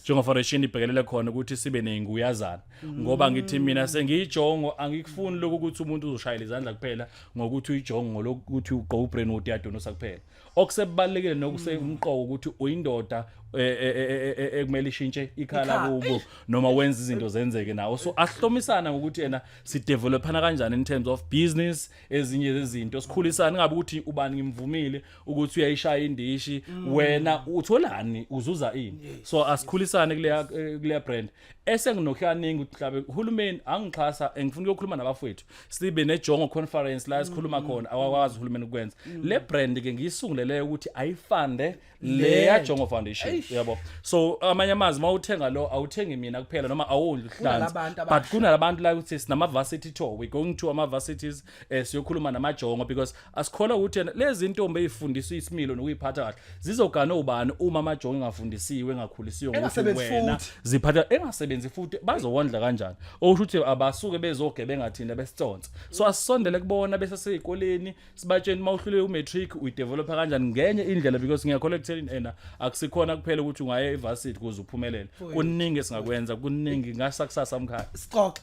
Jongo foundation ibhekelele khona ukuthi sibe nenguyazana ngoba ngithi mina sengiyijongo angikufuni lokho ukuthi umuntu uzoshayela izandla kuphela ngokuthi uyijongo lokuthi ugqoke ubrain wood yadonosa kuphela okusebalekile nokusemqoko ukuthi uyindoda ekumele ishintshe ikhala kubo noma wenza izinto zenzeke nawo so asihlomisana ngokuthi yena si developana kanjani in terms of business ezinye zezinto sikhulisana ngabe ukuthi ubani ngimvumile ukuthi uyayishaya indishi wena utholani uzuza ini so asikhulisane kuleya brand esenginohlaningi ukuthi uhulumeni angixhasa engifuna ukukhuluma nabafowethu sibe nejongo conference la sikhuluma khona awakwazi uhulumeni ukwenza le brand ke ngiyisungulele ukuthi ayifande leya Jongo Foundation yabo so amanye amazi mawuthenga lo awuthengi mina kuphela noma awondli Hlanzi but kunalabantu la ukuthi sinama varsity tour we going to ama varsities siyokhuluma namajongo because asikhola ukuthi lezi intombi ezifundiswa isimilo nokuyiphatha kahle zizogana ubani uma amajongo engafundisiwe engakhulisiwe ngokuthi wena ziphatha engasebenzi futhi bazowondla kanjani okusho ukuthi abasuke bezogebenga thina besitsonsa so asisondele kubona bese seyikoleni sibatsheni mawuhlule umatric uyidevelopa kanjani ngenye indlela because ngiyakholekthela ena akusikhona kuphela ukuthi ungaye evarsity kuze uphumelele kuningi esingakwenza kuningi ngasakusasa mkhaya Sixoxe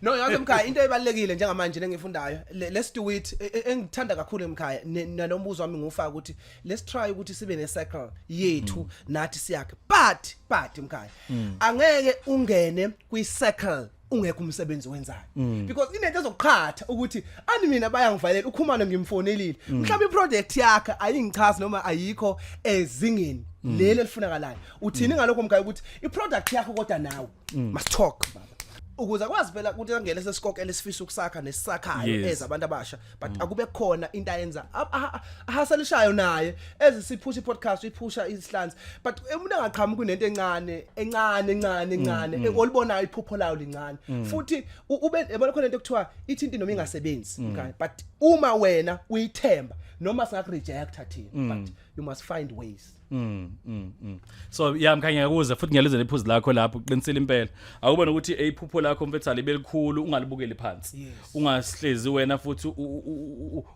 no yazi mkhaya into ebalekile njengamanje nengifundayo let's do it engithanda kakhulu emkhaya nanombuzo wami ngufaka ukuthi let's try ukuthi sibe ne circle yethu nathi siyakhe but mkhaya angeke ungene kwi circle ungekho umsebenzi wenzayo because inento ezoqhatha ukuthi ani mina bayangivalela ukhumana ngimfonelile mhlawumbe iproject yakhe ayingichazi noma ayikho ezingeni lelo elifunakalayo uthini ngalokho mkhaya ukuthi iproduct yakho kodwa nawe must talk baba ukuze kwazi phela ukuthi angele sesikoko lesifisa ukusakha nesisakhayo ezabantu abasha but akube khona into ayenza ahaselishayo naye ezisiphusha ipodcast iphusha isihlanzi but umuntu angaqhamuki kunento encane olibonayo iphupho lawo lincane futhi ube yabona khona into ekuthiwa ithi noma ingasebenzi okay but uma wena uyithemba noma singakureject thina but you must find ways so mkhanya kuze futhi ngiyalezela iphuzu lakho lapho uqinisile impela akubona ukuthi iphupho lakho mfethali belikhulu ungalibukeli phansi ungasihlezi wena futhi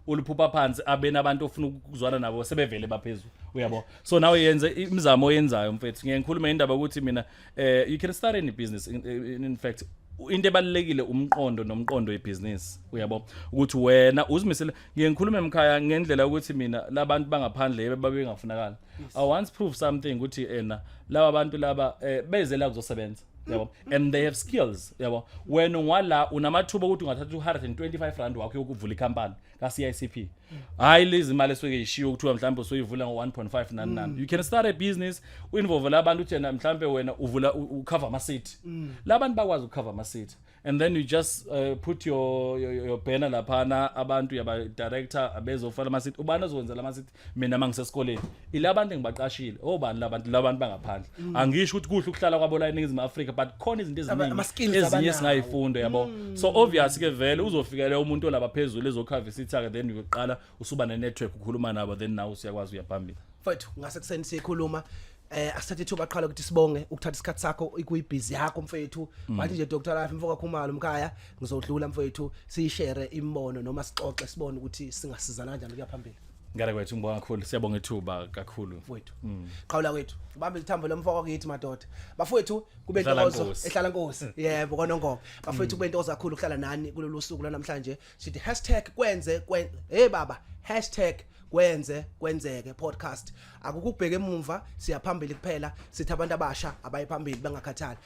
uliphupha phansi abena abantu ofuna ukuzwana nabo sebevele baphezulu uyabo so nawe yenze imizamo oyenzayo mfethu ngiyengikhuluma indaba ukuthi mina you can start any business in fact into ebalekile nomqondo webusiness uyabo ukuthi wena uzimisele ngiyengikhuluma emkhaya ngendlela ukuthi mina labantu bangaphandle babengafunakala I once prove something ukuthi laba abantu laba beze la kuzosebenza yabo and they have skills yabo wena ngwala unamathuba ukuthi ungathatha 125 rand wakho yokuvula icompany ka CICP hayi lezi imali esweke ishiyo ukuthiwa mhlawumbe soyivula ngo 1.5 nani you can start a business uinvolve labantu uthi mhlawumbe wena uvula ucover ama seat labantu bakwazi ucover ama seat and then you just put your banner laphana abantu yaba director abezofala ama seat ubani ozwenza lama seat mina mangisesikoleni ilabantu engibaqashile obani labantu bangaphandle angisho ukuthi kuhle ukuhlala kwabo la eNingizimu Afrika but khona izinto eziningi ezinye singayifunda yabo so obvious ke vele uzofikela umuntu olaba phezulu ezocover seat akhe then uyoqala usuba ne network ukukhuluma nabo then nawe usiyakwazi uyaphambili mfethu ngase kuseni sikhuluma asithathe ithuba qala ukuthi sibonge ukuthatha isikhathi sakho kuyibhizi yakho mfethu bathi nje Dr. Life mfoka Khumalo mkhaya ngizodlula mfethu siyishare imbono noma sixoxe sibone ukuthi singasizana kanjani kuya phambili ngale kwethu ngibonga kakhulu siyabonga ithuba kakhulu mfowethu qhawula kwethu ubambe ithambo lomfoko kithi madoda bafowethu kube intokozo ehlala Nkosi yebo konongo bafowethu kube intokozo kakhulu ukuhlala nani kulolu suku lanamhlanje sithi #kwenze hey baba #Kwenzekwenzeke podcast akukubheka emuva siyaphambili kuphela sithi abantu abasha abayiphambili bangakhathali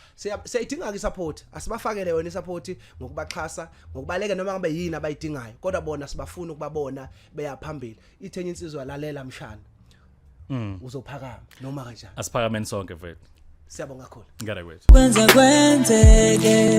siyayidinga ke support asibafakele wena support ngokubaxhasa ngokubaleka noma ngabe yini abayidingayo kodwa bona sibafuna ukubabona beyaphambili ithenye insizwa lalela mshana uzophakama noma kanjani asiphakameni sonke mfethu siyabonga kakhulu ngale kwethu Kwenzekwenzeke